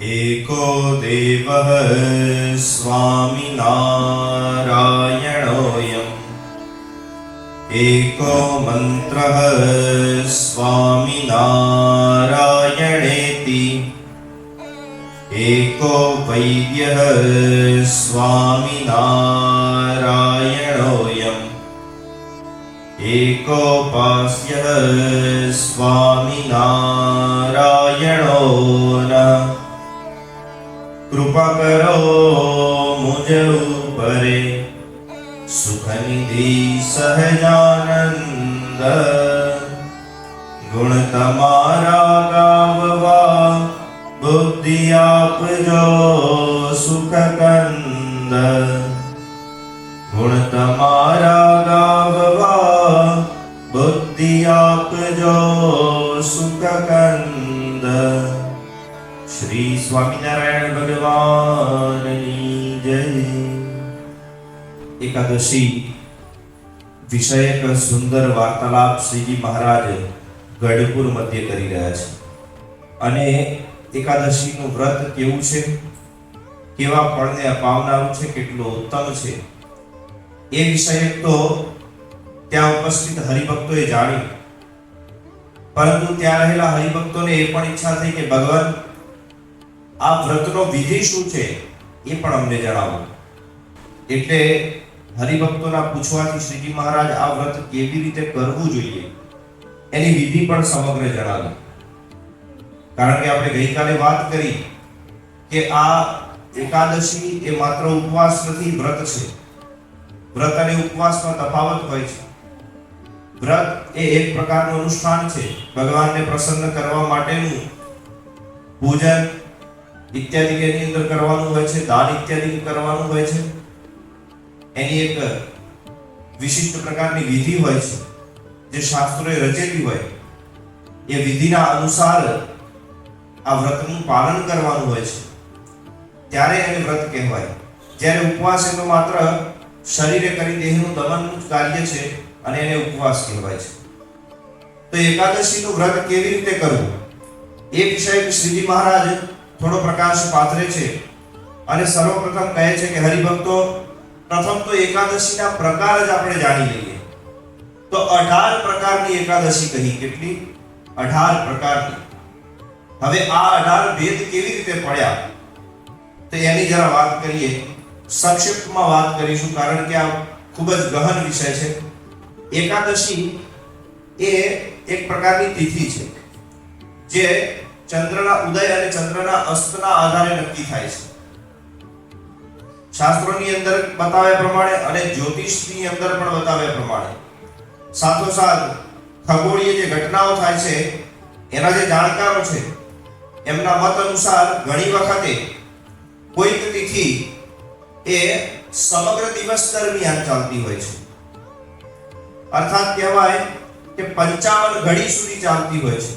एको देवः स्वामिनारायणोऽयम् एको मन्त्रः स्वामिनारायणेति एको वैद्यः स्वामिनारायणोऽयम् एकोपास्यः स्वामिनारायणो नः। कृपा करो मुझ ऊपरे सुखनिधि सहजानंद गुण तमारा गाववा बुद्धि आपजो सुख कंद गुण तमारा गाववा बुद्धि आपजो सुख कंद। श्री स्वामीनारायण भगवान जय। एकादशी विषयक सुंदर वार्तालाप श्रीजी महाराज गढ़पुर मध्य કરી રહ્યા છે અને એકાદશીનું વ્રત કેવું છે, કેવા ફળને અપાવનારું છે, કેટલું ઉત્તમ છે એ વિષયક તો ત્યાં ઉપસ્થિત હરિભક્તોએ જાણ્યું, પરંતુ ત્યાં રહેલા હરિભક્તોને એ પણ ઈચ્છા થઈ કે ભગવાન આ વ્રતનો વિધિ શું છે એ પણ અમને જણાવો। એટલે હરિભક્તોના પૂછવાથી શ્રીજી મહારાજ આ વ્રત કેવી રીતે કરવું જોઈએ એની વિધિ પણ સમગ્ર જણાવી। કારણ કે આપણે ગઈકાલે વાત કરી કે આ એકાદશી એ માત્ર ઉપવાસ નથી, વ્રત છે। વ્રત અને ઉપવાસમાં તફાવત હોય છે। વ્રત એ એક પ્રકારનું અનુષ્ઠાન છે, ભગવાનને પ્રસન્ન કરવા માટેનું પૂજન इत्यादि के अंदर करवानुं होय छे, दान इत्यादि करवानुं होय छे। एनी एक विशिष्ट प्रकारनी विधि होय छे जे शास्त्रोए रचेली होय। ए विधिना अनुसार आ व्रतनुं पालन करवानुं होय छे, त्यारे एने व्रत कहेवाय। ज्यारे उपवास ए तो मात्र शरीरे करी देहनुं दमननुं ज कार्य छे अने एने उपवास कहेवाय छे। तो एकादशीनुं व्रत केवी रीते करवुं ए विषय श्रीजी महाराज थोड़ो प्रकाश पाथरे छे અને સર્વપ્રથમ કહે છે કે હરિભક્તો પ્રથમ તો એકાદશીના પ્રકાર જ આપણે જાણી લઈએ। તો 18 પ્રકારની એકાદશી કહી, કેટલી? 18 પ્રકારની। હવે આ 18 ભેદ કેવી રીતે પડ્યા તો એની જરા વાત કરીએ। સંક્ષિપ્તમાં વાત કરીશું કારણ કે આ ખૂબ જ ગહન વિષય છે। એકાદશી એ એક પ્રકારની તિથિ છે જે चंद्रना उदय અને ચંદ્રના અસ્તના આધારે નક્કી થાય છે। શાસ્ત્રોની અંદર બતાવ્યા પ્રમાણે અને જ્યોતિષની અંદર પણ બતાવ્યા પ્રમાણે સાથોસાથ ખગોળીય જે ઘટનાઓ થાય છે એના જે જાણકારો છે એમના મત અનુસાર ઘણી વખતે કોઈક તિથિ એ સમગ્ર દિવસ દરમિયાન ચાલતી હોય છે, અર્થાત કહેવાય કે 55 ઘડી સુધી ચાલતી હોય છે।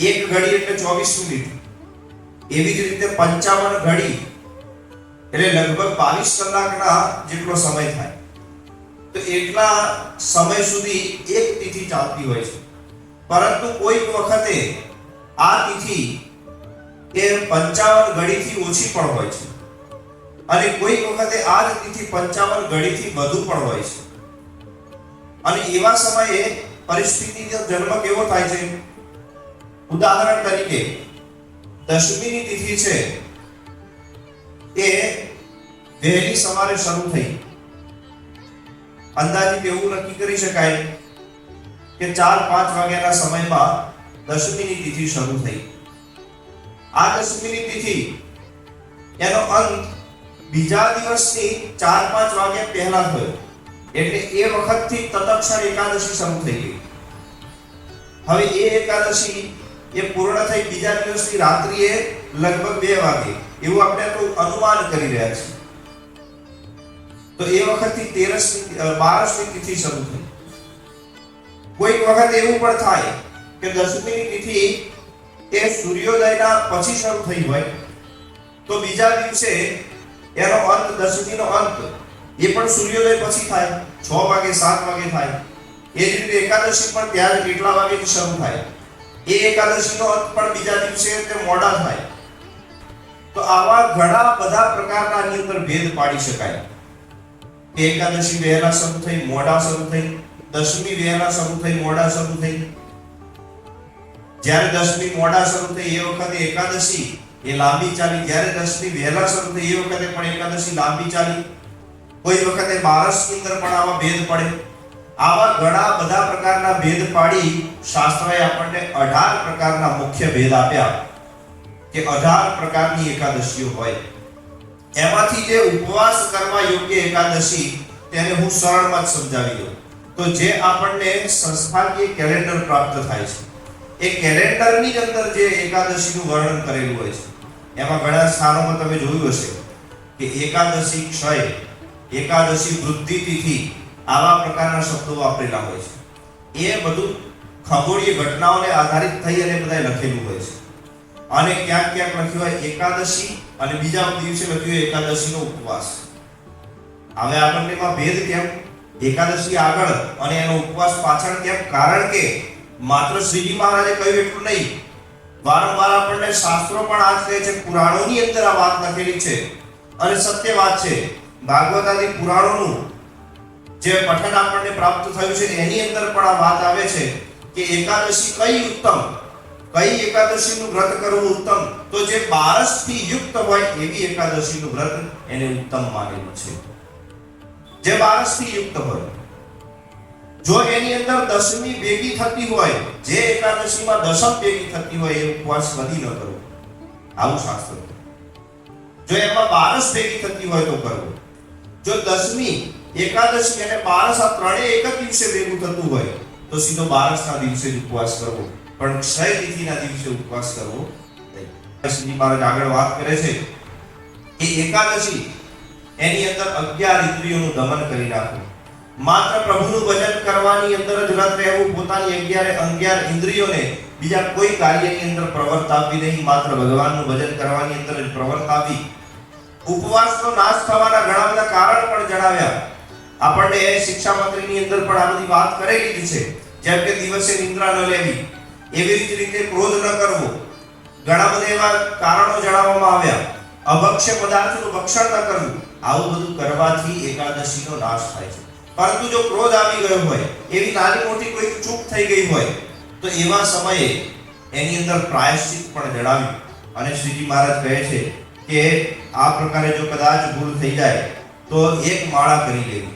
एक घड़ी એટલે 24 મિનિટ, એવી જ રીતે 55 ઘડી એટલે લગભગ 22 કલાકના જેટલો સમય થાય। તો એટલા સમય સુધી એક તિથિ ચાલતી હોય છે, પરંતુ કોઈક વખતે આ તિથિ એ 55 ઘડીથી ઓછી પણ હોય છે અને કોઈક વખતે આ જ તિથિ 55 ઘડીથી વધુ પણ હોય છે। અને એવા સમયે પરિસ્થિતિનો જન્મ કેવો થાય છે? उदाहरण तरीके दशमीनी तिथि छे ए वहेली सवारे शरू थई, अंदाजित एवुं नक्की करी शकाय के 4-5 वाग्याना समयमां दशमीनी तिथि शरू थई। आ दशमीनी तिथि एनो अंत बीजा दिवसनी 4-5 वाग्या पहेला थयो, એટલે એ વખતથી તદક્ષર એકાદશી શરૂ થઈ ગઈ। હવે એ એકાદશી ये पूर्ण થઈ બીજા દિવસની રાત્રિએ લગભગ 2 વાગે એવું આપણે તો અનુમાન કરી રહ્યા છીએ। તો એ વખતથી 12મી તિથિ શરૂ થઈ। કોઈક વખત એવું પણ થાય કે દશમીની તિથિ એ સૂર્યોદયના પછી શરૂ થઈ હોય તો બીજા દિવસે એનો અંત, દશમીનો અંત એ પણ સૂર્યોદય પછી થાય, 6 વાગે 7 વાગે થાય। એ જ રીતે એકાદશી પણ ત્યારે કેટલા વાગે શરૂ થાય એ એકાદશીનો અંત પણ બીજા દિવસે તે મોડા થાય. તો આવા ઘણા બધા પ્રકારના આની અંદર ભેદ પાડી શકાય. એકાદશી વહેલા શરૂ થઈ, મોડા શરૂ થઈ, દશમી વહેલા શરૂ થઈ, મોડા શરૂ થઈ. જ્યારે દશમી મોડા શરૂ થઈ એ વખતે એકાદશી એ લાંબી ચાલી, જ્યારે દશમી વહેલા શરૂ થઈ એ વખતે પણ એકાદશી લાંબી ચાલી. કોઈ વખતે 12 ની અંદર પણ આવા ભેદ પડે. આવા ઘણા બધા પ્રકારના ભેદ પાડી શાસ્ત્રએ આપણને 18 પ્રકારના મુખ્ય ભેદ આપ્યા કે 18 પ્રકારની એકાદશીઓ હોય. એમાંથી જે ઉપવાસ કરવા યોગ્ય એકાદશી તેને હું સરળમાં જ સમજાવી દઉં. તો જે આપણને સંસ્થાકીય કેલેન્ડર પ્રાપ્ત થાય છે, એ કેલેન્ડરની અંદર જે એકાદશીનું વર્ણન કરેલું હોય છે, એમાં ઘણા સ્થાનોમાં તમે જોયું હશે કે એકાદશી ક્ષય, એકાદશી વૃદ્ધિ તિથિ, આવા પ્રકારના શબ્દો વાપરેલા હોય છે. એ બધું ખગોળીય ઘટનાઓને આધારિત થઈ અને બધાય લખેલું હોય છે. અને ક્યાંક ક્યાંક લખ્યું હોય એકાદશી અને બીજા દિવસે લખ્યું હોય એકાદશીનો ઉપવાસ. હવે આપણને એમાં ભેદ કેમ? એકાદશી આગળ અને એનો ઉપવાસ પાછળ કેમ? કારણ કે માત્ર શ્રીજી મહારાજે કહ્યું એટલું નહીં, વારંવાર આપણને શાસ્ત્રો પણ આ જ કહે છે, પુરાણોની અંદર આ વાત લખેલી છે અને સત્ય વાત છે. ભાગવત આદિ પુરાણોનું જે પઠન આપણને પ્રાપ્ત થયું છે એની અંદર પણ આ વાત આવે છે કે એકાદશી કઈ ઉત્તમ, કઈ એકાદશીનું વ્રત કરવું ઉત્તમ. તો જે 12 થી યુક્ત હોય એવી એકાદશીનું વ્રત એને ઉત્તમ માનેલું છે. જે 12 થી યુક્ત હોય. જો એની અંદર દશમી ભેગી થતી હોય, જે એકાદશીમાં દશમ ભેગી થતી હોય, એ ઉપવાસ કદી ન કરવો, આવું શાસ્ત્ર. જો એમાં 12 ભેગી થતી હોય તો કરવો. જો દશમી, એકાદશી અને 12 આ ત્રણેય એક જ દિવસે ભેગું થતું હોય તો સીધો 12 ના દિવસે જ ઉપવાસ કરવો, પણ ક્ષય તિથિના દિવસે ઉપવાસ કરવો નહીં. શ્રી મહારાજ આગળ વાત કરે છે કે એકાદશી એની અંદર 11 ઇન્દ્રિયોનું દમન કરી નાખવું. માત્ર પ્રભુનું ભજન કરવાની અંદર જ રત રહેવું, પોતાની 11 ઇન્દ્રિયોને બીજા કોઈ કાર્યની અંદર પ્રવર્તાવવી નહીં, માત્ર ભગવાનનું ભજન કરવાની અંદર જ પ્રવર્તાવવી. ઉપવાસનો નાશ થવાના ઘણા બધા કારણ પણ જણાવ્યા. આપણને શિક્ષામંત્રીની અંદર પણ આ બધી વાત કરેલી છે. જેમ કે દિવસે નિંદ્રા ન લેવી, એવી જ રીતે ક્રોધ ન કરવો, ઘણા બધા એવા કારણો જણાવવામાં આવ્યા. અભક્ષ્ય પદાર્થનું ભક્ષણ ન કરવું, આવું બધું કરવાથી એકાદશીનો નાશ થાય છે. પરંતુ જો ક્રોધ આવી ગયો હોય, એવી નાની મોટી કોઈ ચૂક થઈ ગઈ હોય, તો એવા સમયે એની અંદર પ્રાયશ્ચિત પણ જણાવ્યું. અને શ્રીજી મહારાજ કહે છે કે આ પ્રકારે જો કદાચ ભૂલ થઈ જાય તો એક માળા કરી લેવી,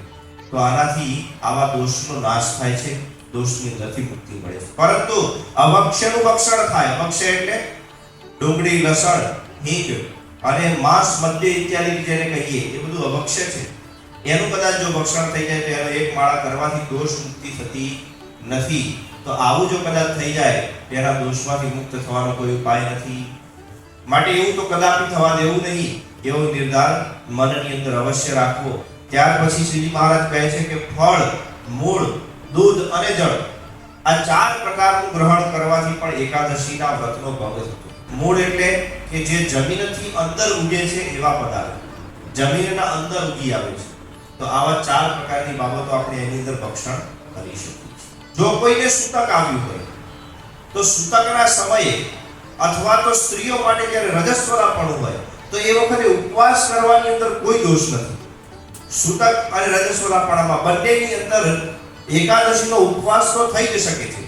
તો આનાથી આવા દોષનો નાશ થાય છે, દોષની અંદરથી મુક્તિ મળે છે. પરંતુ અભક્ષ્યનું ભક્ષણ થાય, અભક્ષ્ય એટલે ડુંગળી, લસણ, હિંગ અને માંસ, મદ્ય ઇત્યાદિ જેને કહીએ, એ બધું અભક્ષ્ય છે. એનું કદાચ જો ભક્ષણ થઈ જાય તો એનો એક માળા કરવાથી દોષ મુક્તિ થતી નથી. તો આવું જો કદાચ થઈ જાય તેના દોષમાંથી મુક્ત થવાનો કોઈ ઉપાય નથી. માટે એવું તો કદાપી થવા દેવું નહીં, એવો નિર્ધાર મનની અંદર અવશ્ય રાખવો. ત્યાર પછી શ્રીજી મહારાજ કહે છે કે ફળ, મૂળ, દૂધ અને જળ, આ 4 પ્રકારનું ગ્રહણ કરવાથી પણ એકાદશીના વ્રતનો ભંગ થતો. મૂળ એટલે કે જે જમીનથી અંદર ઉગે છે એવા પદાર્થ, જમીનના અંદર ઉગી આવે છે, તો આવા 4 પ્રકારની બાબતો આપણે એની અંદર ભક્ષણ કરી શકીએ. જો કોઈને સૂતક આવ્યું હોય તો સૂતકના સમયે અથવા તો સ્ત્રીઓ માટે જ્યારે રજસ્વલાપણું હોય તો એ વખતે ઉપવાસ કરવાની અંદર કોઈ દોષ નથી. સૂતક અને રજસ્વલાપણામાં બંનેની અંદર એકાદશીનો ઉપવાસ તો થઈ જ શકે છે,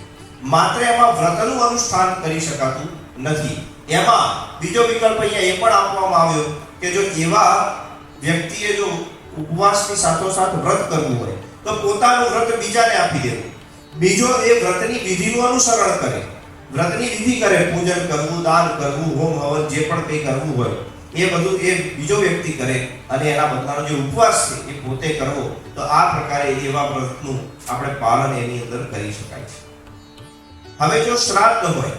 માત્ર એમાં વ્રતનું અનુષ્ઠાન કરી શકાતું નથી. એમાં બીજો વિકલ્પ અહીંયા એ પણ આપવામાં આવ્યો કે જો એવા વ્યક્તિએ જો ઉપવાસની સાથોસાથ વ્રત કરવું હોય તો પોતાનું વ્રત બીજાને આપી દેવું, બીજો એ વ્રતની વિધિનું અનુસરણ કરે, વ્રતની વિધિ કરે, પૂજન કરવું, દાન કરવું, હોમ હવન જે પણ કંઈ કરવું હોય એ બધું એ બીજો વ્યક્તિ કરે અને એના બદલાનો જે ઉપવાસ છે એ પોતે કરવો. તો આ પ્રકારે એવા વ્રતનું આપણે પાલન એની અંદર કરી શકાય છે. હવે જો શ્રાદ્ધ હોય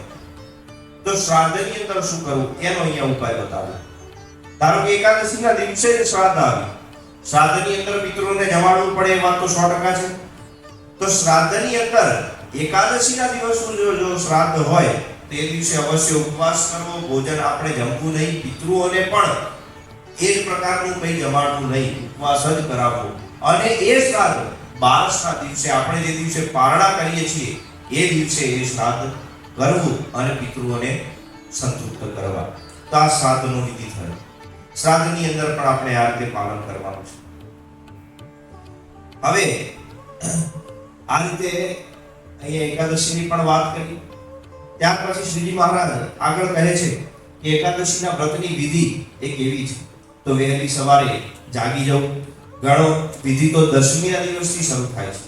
તો શ્રાદ્ધની અંદર શું કરવું એનો અહીંયા ઉપાય બતાવો. ધારો કે એકાદશીના દિવસે જ શ્રાદ્ધ આવે, શ્રાદ્ધની અંદર પિતૃઓને જમાડવું પડે, એ વાત તો 100% છે. તો શ્રાદ્ધની અંદર એકાદશીના દિવસનું જો શ્રાદ્ધ હોય તો એ દિવસે અવશ્ય ઉપવાસ કરવો, ભોજન આપણે જમવું નહીં, પિતૃઓને પણ એ જ પ્રકારનું કંઈ જમાડવું નહીં, ઉપવાસ જ કરાવવો. અને એ શ્રાદ્ધ 12ના દિવસે, આપણે જે દિવસે પારણા કરીએ છીએ એ દિવસે એ શ્રાદ્ધ કરવું અને પિતૃઓને સંતૃપ્ત કરવા. તો આ શ્રાદ્ધનો વિધિ થયો. શ્રાદ્ધની અંદર પણ આપણે આ રીતે પાલન કરવાનું છે. હવે આ રીતે અહીંયા એકાદશીની પણ વાત કરી. ત્યાર પછી શ્રીજી મહારાજ આગળ કહે છે કે એકાદશીના વ્રતની વિધિ એ કેવી છે. તો વહેલી સવારે જાગી જવું. ઘણો વિધિ તો દશમીના દિવસથી શરૂ થાય છે.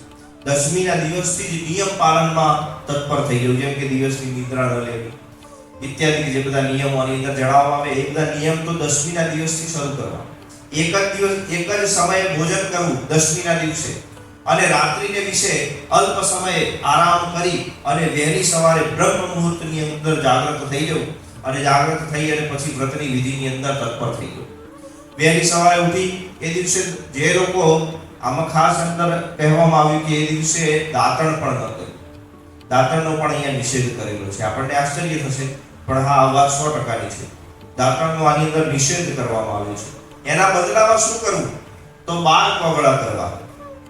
દશમીના દિવસથી જ નિયમ પાલનમાં તત્પર થઈ જવું, જેમ કે દિવસની નિદ્રા ન લેવી ઇત્યાદિ જે બધા નિયમો આની અંદર જણાવવામાં આવે, એ બધા નિયમ તો દશમીના દિવસથી શરૂ કરવા. એક જ સમયે ભોજન કરવું દશમીના દિવસે, અને રાત્રિને વિશે અલ્પ સમયે આરામ કરી અને વહેલી સવારે બ્રહ્મ મુહૂર્તની અંદર જાગૃત થઈ જવું, અને જાગૃત થઈ અને પછી વ્રતની વિધિની અંદર તત્પર થઈ જવું. વહેલી સવારે ઉઠી એ દિવસે જે લોકો, આમાં ખાસ અંદર કહેવામાં આવ્યું કે એ દિવસે દાંતણ પણ ન કરવું. દાંતણનો પણ અહીંયા નિષેધ કરેલો છે. આપણને આશ્ચર્ય થશે, પણ હા, આ વાત 100% છે. દાંતણનો આની અંદર નિષેધ કરવામાં આવ્યો છે. એના બદલામાં શું કરવું? તો 12 કોગળા કરવા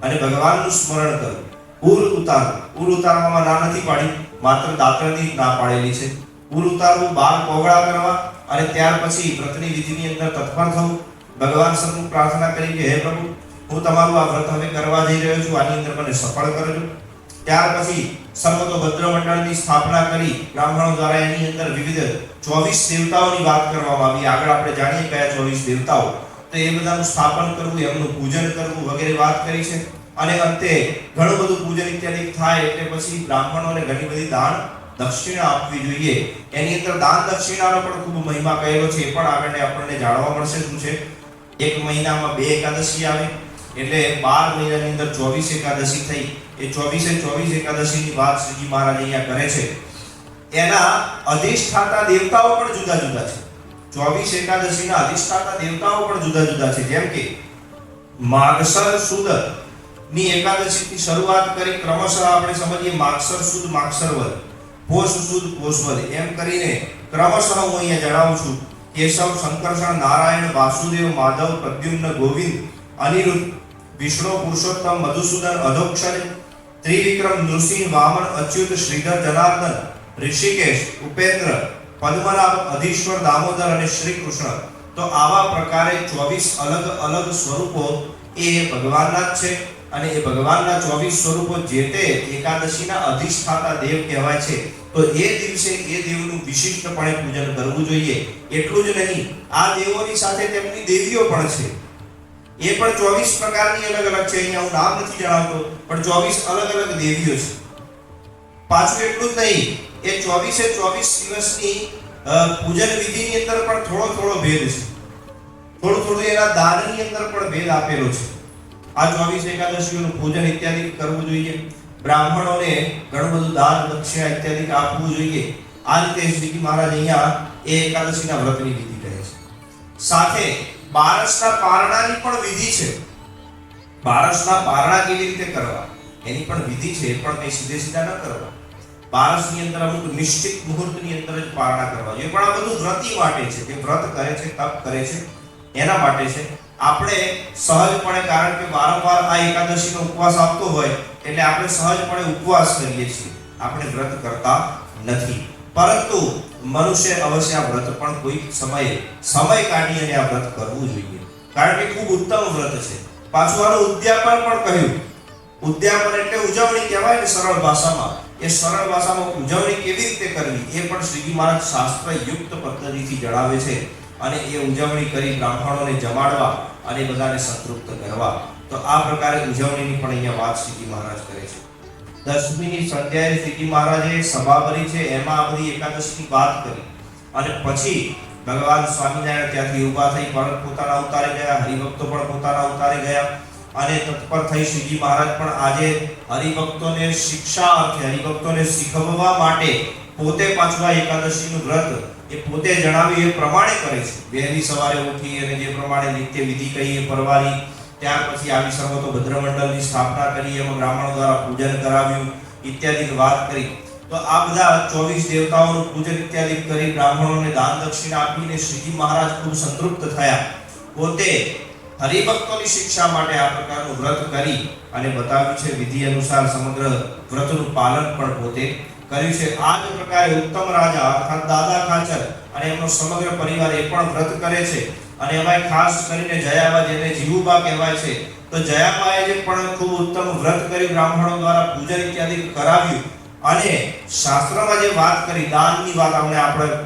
અને ભગવાનનું સ્મરણ કરવું. ઉર ઉતારવું. ઉર ઉતારવામાં ના નથી પાડી, માત્ર દાંતણની ના પાડેલી છે. ઉર ઉતારવું, 12 કોગળા કરવા અને ત્યાર પછી વ્રતની વિધિની અંદર તત્પર થવું. ભગવાન સન્મુખ પ્રાર્થના કરી કે હે પ્રભુ, હું તમારું આ વ્રત હવે કરવા જઈ રહ્યો છું, આની અંદર મને સફળ કરજો. ત્યાર પછી સર્વતોભદ્ર મંડળની સ્થાપના કરી બ્રાહ્મણો દ્વારા. એની અંદર વિવિધ 24 દેવતાઓની વાત કરવામાં આવી. આગળ આપણે જાણીએ કયા 24 દેવતાઓ. તો એ બધાનું સ્થાપન કરવું, એમનું પૂજન કરવું વગેરે વાત કરી છે. અને અંતે ઘણું બધું પૂજન ઇત્યાદિ થાય એટલે પછી બ્રાહ્મણોને ઘણી બધી દાન દક્ષિણા આપવી જોઈએ. એની અંદર દાન દક્ષિણાનો પણ ખૂબ મહિમા કહેલો છે. એ પણ આગળ આપણને જાણવા મળશે. શું છે? એક મહિનામાં 2 એકાદશી આવે એટલે 12 મહિનાની અંદર 24 એકાદશી થઈ. એ 24 એકાદશીની વાત શ્રીજી મહારાજ અહીંયા કરે છે. એના અધિષ્ઠાતા દેવતાઓ પણ જુદા જુદા છે. 24 એકાદશીના અધિષ્ઠાતા દેવતાઓ પણ જુદા જુદા છે. જેમ કે માગસર સુદ ની એકાદશીથી શરૂઆત કરી ક્રમશઃ આપણે સમજીએ માગસર સુદ, માગસર વદ, પોષ સુદ, પોષ વદ, એમ કરીને ક્રમશઃ હું અહીંયા જણાવું છું. કેશવ, સંકર્ષણ, નારાયણ, વાસુદેવ, માધવ, પ્રદ્યુમ્ન, ગોવિંદ, અનિરુદ્ધ, વિષ્ણુ, પુરુષોત્તમ, મધુસૂદન, અધોક્ષર, ત્રિવિક્રમ, નૃસિંહ, વામન, અચ્યુત, શ્રીધર, જનાર્દન, ઋષિકેશ, ઉપેન્દ્ર, પદ્મનાભ, અધીશ્વર, દામોદર અને શ્રી કૃષ્ણ. તો આવા પ્રકારે 24 અલગ અલગ સ્વરૂપો એ ભગવાનના જ છે. અને એ ભગવાનના 24 સ્વરૂપો જે તે એકાદશીના અધિષ્ઠાતા દેવ કહેવાય છે. તો એ દિવસે એ દેવનું વિશિષ્ટપણે પૂજન કરવું જોઈએ. એટલું જ નહીં, આ દેવોની સાથે તેમની દેવીઓ પણ છે. એ પણ 24 પ્રકારની અલગ અલગ છે. અહીંયા હું નામ નથી જણાવતો, પણ 24 અલગ અલગ દેવીઓ છે. પાછું એટલું જ નહીં, એ 24 દિવસની પૂજન વિધિની અંદર પણ થોડો ભેદ છે. થોડું એના દાનની અંદર પણ ભેદ આપેલો છે. આ 24 એકાદશીઓનું પૂજન ઇત્યાદિ કરવું જોઈએ. બ્રાહ્મણોને ઘણું બધું દાન દક્ષિણા ઇત્યાદિ આપવું જોઈએ. આ રીતે શ્રીજી મહારાજ અહીંયા એ એકાદશીના વ્રતની વિધિ કહે છે. સાથે બારસના પારણાની પણ વિધિ છે. બારસના પારણા કેવી રીતે કરવા એની પણ વિધિ છે. એ પણ કઈ સીધા ન કરવા. બારસની અંદર અમુક નિશ્ચિત મુહૂર્તની અંદર જ પારણા કરવા જોઈએ. પણ આ બધું વ્રતી માટે છે. જે વ્રત કરે છે, તપ કરે છે, એના માટે છે. આપણે સહજપણે, કારણ કે વારંવાર આ એકાદશીનો ઉપવાસ આપતો હોય એટલે આપણે સહજપણે ઉપવાસ કરીએ છીએ. આપણે વ્રત કરતા નથી. પરંતુ મનુષ્ય અવશ્ય આ વ્રત પણ કોઈ સમય કાઢી અને આ વ્રત કરવું જોઈએ. કારણ કે ખૂબ ઉત્તમ વ્રત છે. પાછું આનું ઉદ્યાપન પણ કહ્યું. ઉદ્યાપન એટલે ઉજવણી કહેવાય ને સરળ ભાષામાં. એ સરળ ભાષામાં ઉજવણી કેવી રીતે કરવી એ પણ શ્રીજી મહારાજ શાસ્ત્રયુક્ત પદ્ધતિથી જણાવે છે. અને એ ઉજવણી કરી બ્રાહ્મણોને જમાડવા અને બધાને સંતૃપ્ત કરવા. તો આ પ્રકારે ઉજવણીની પણ અહીંયા વાત શ્રીજી મહારાજ કરે છે. દશમીની સંધ્યાએ શ્રીજી મહારાજે સભા ભરી છે. એમાં આ બધી એકાદશીની વાત કરી અને પછી ભગવાન સ્વામિનારાયણ ત્યાંથી ઊભા થઈ પરત પોતાના અવતારે ગયા. હરિભક્તો પણ પોતાના અવતારે ગયા અને તત્પર થઈ શ્રીજી મહારાજ પણ આજે હરિભક્તોને શિક્ષા અર્થે, હરિભક્તોને શીખવવા માટે પોતે પાછું આ એકાદશીનું વ્રત એ પોતે જણાવ્યું એ પ્રમાણે કરે છે. વહેલી સવારે ઉઠી અને જે પ્રમાણે નિત્ય વિધિ કહી એ પરવારી. ત્યાર પછી આવી સર્વતોભદ્ર મંડળની સ્થાપના કરી, એમાં બ્રાહ્મણો દ્વારા પૂજન કરાવ્યું ઇત્યાદિની વાત કરી. તો આ બધા 24 દેવતાઓનું પૂજન ઇત્યાદિ કરી બ્રાહ્મણોને દાન દક્ષિણા આપીને શ્રીજી મહારાજ ખૂબ સંતૃપ્ત થયા. પોતે હરિભક્તોની શિક્ષા માટે આ પ્રકારનું વ્રત કરી અને બતાવ્યું છે. વિધિ અનુસાર સમગ્ર વ્રતનું પાલન પણ પોતે કર્યું છે। આ જ પ્રકારે ઉત્તમ રાજા અર્થાત દાદા ખાચર અને એમનો સમગ્ર પરિવાર એ પણ વ્રત કરે છે। અને એમાં ખાસ કરીને જયાબા જેને જીવુબા કહેવાય છે, તો જયાબાએ જે પણ ખૂબ ઉત્તમ વ્રત કરી બ્રાહ્મણો દ્વારા પૂજન ઇત્યાદિ કરાવ્યું। અને શાસ્ત્રમાં જે વાત કરી દાનની વાત આપણે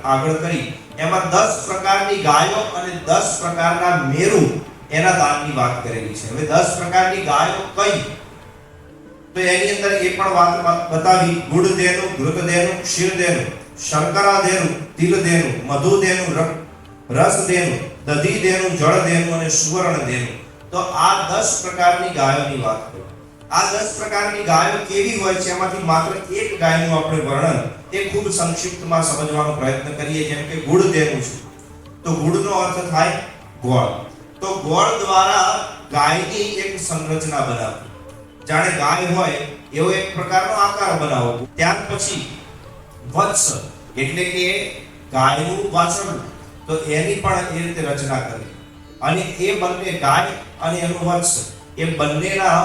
આગળ કરી, એમાં 10 પ્રકારની ગાયો અને 10 પ્રકારના મેરુ એના દાનની વાત કરેલી છે। હવે 10 પ્રકારની ગાયો કઈ, તો એની અંદર એ પણ વાત બતાવી। ગુડ દેનું, ઘૃત દેનું, ક્ષીર દેનું, શર્કરા દેનું, તિલ દેનું, મધુ દેનું, રસ દેનું, દધી દેનું, જળ દેનું અને સુવર્ણ દેનું। તો આ 10 પ્રકારની ગાયોની વાત કરી। આ 10 પ્રકારની ગાયો કેવી હોય છે, એમાંથી માત્ર એક ગાયનું આપણે વર્ણન એ ખૂબ સંક્ષિપ્તમાં સમજવાનો પ્રયત્ન કરીએ। જેમ કે ગુડ દેનું છે, તો ગુડનો અર્થ થાય ગોળ। તો ગોળ દ્વારા ગાયની એક સંરચના બનાવવી, જાણે ગાય હોય એવો એક પ્રકારનો આકાર બનાવવો। ત્યાર પછી વત્સ એટલે કે ગાયનું વાછરડું, તો એની પણ એ રીતે રચના કરવી। અને એ બંને ગાય અને એનું વત્સ એ બંનેના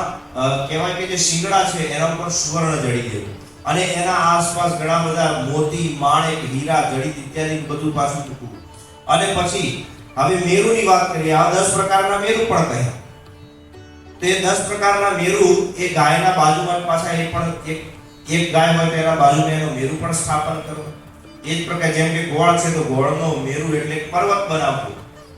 કહેવાય કે જે શિંગડા છે એના ઉપર સુવર્ણ જડી દેવું, અને એના આસપાસ ઘણા બધા મોતી, માણેક, હીરા, જડિત ઇત્યાદિ બધું પાછું મૂકવું। અને પછી હવે મેરુની વાત કરીએ। આ 10 પ્રકારના મેરુ પણ કહ્યા। તે 10 પ્રકારના મેરુ એ ગાયના બાજુમાં પાછા એ પણ એક ગાય હોય તો એના બાજુમાં એનો મેરુ પણ સ્થાપન કરવો। એ જ પ્રકાર જેમ કે ગોળ છે તો ગોળનો મેરુ એટલે પર્વત બનાવવો।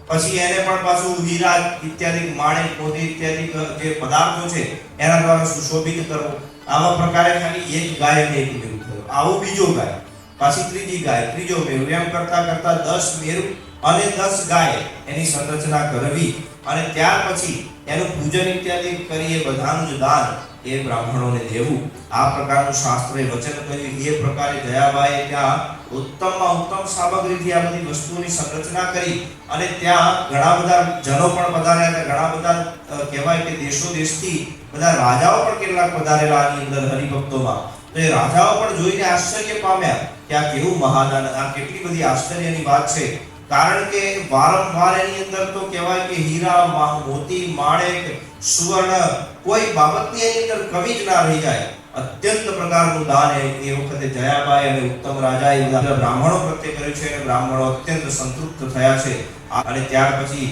પછી એને પણ પાછું હીરા ઇત્યાદિ, માણેક, મોતી ઇત્યાદિ જે પદાર્થો છે એના દ્વારા સુશોભિત કરવો। આવા પ્રકારે ખાલી એક ગાય અને એક મેરુ થયો। આવો બીજો ગાય, પાછી ત્રીજી ગાય, ત્રીજો મેરુ, એમ કરતા કરતા 10 મેરુ અને 10 ગાય એની સંરચના કરવી। અને ત્યાર પછી એનું પૂજન ઇત્યાદિ કરી એ બધાનું જ દાન એ બ્રાહ્મણોને દેવું। આ પ્રકારનું શાસ્ત્રે વચન કર્યું। એ પ્રકારે દયાબાએ ત્યાં ઉત્તમમાં ઉત્તમ સામગ્રીથી આ બધી વસ્તુઓની સંરચના કરી। અને ત્યાં ઘણા બધા જનો પણ પધાર્યા હતા, ઘણા બધા કહેવાય કે દેશો દેશથી બધા રાજાઓ પણ કેટલાક પધારેલા આની અંદર હરિભક્તોમાં। તો એ રાજાઓ પણ જોઈને આશ્ચર્ય પામ્યા કે આ કેવું મહાદાન, આ કેટલી બધી આશ્ચર્યની વાત છે। કારણ કે વારંવાર એની અંદર તો કહેવાય કે હીરા, મોતી, માણેક, સુવર્ણ કોઈ બાબતની એની અંદર કમી જ ના રહી જાય। અત્યંત પ્રકારનું દાન એ વખતે જયાબાઈ અને ઉત્તમ રાજાએ બધા બ્રાહ્મણો પ્રત્યે કર્યું છે, અને બ્રાહ્મણો અત્યંત સંતૃપ્ત થયા છે। અને ત્યાર પછી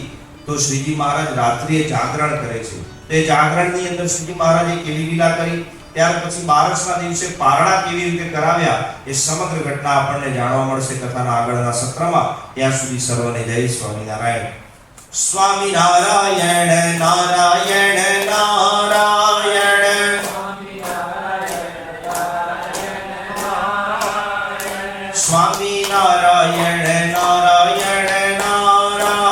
તો શ્રીજી મહારાજ રાત્રિએ જાગરણ કરે છે। તે જાગરણની અંદર શ્રીજી મહારાજે કેવી લીલા કરી, ત્યાર પછી બારસના દિવસે પારણા કેવી રીતે કરાવ્યા, એ સમગ્ર ઘટના આપણને જાણવા મળશે કથાના આગળના સત્રમાં। ત્યાં સુધી સર્વને જય સ્વામિનારાયણ। સ્વામિનારાયણ નારાયણ નારાયણ, સ્વામિનારાયણ નારાયણ નારાયણ,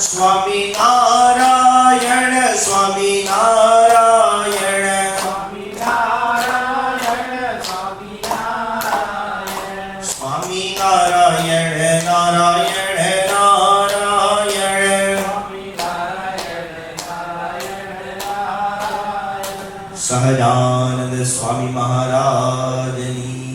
સ્વામિનારાયણ સ્વામિનારાયણ, સ્વામિનારાયણ નારાયણ નારાયણ, સહજાનંદ સ્વામી મહારાજની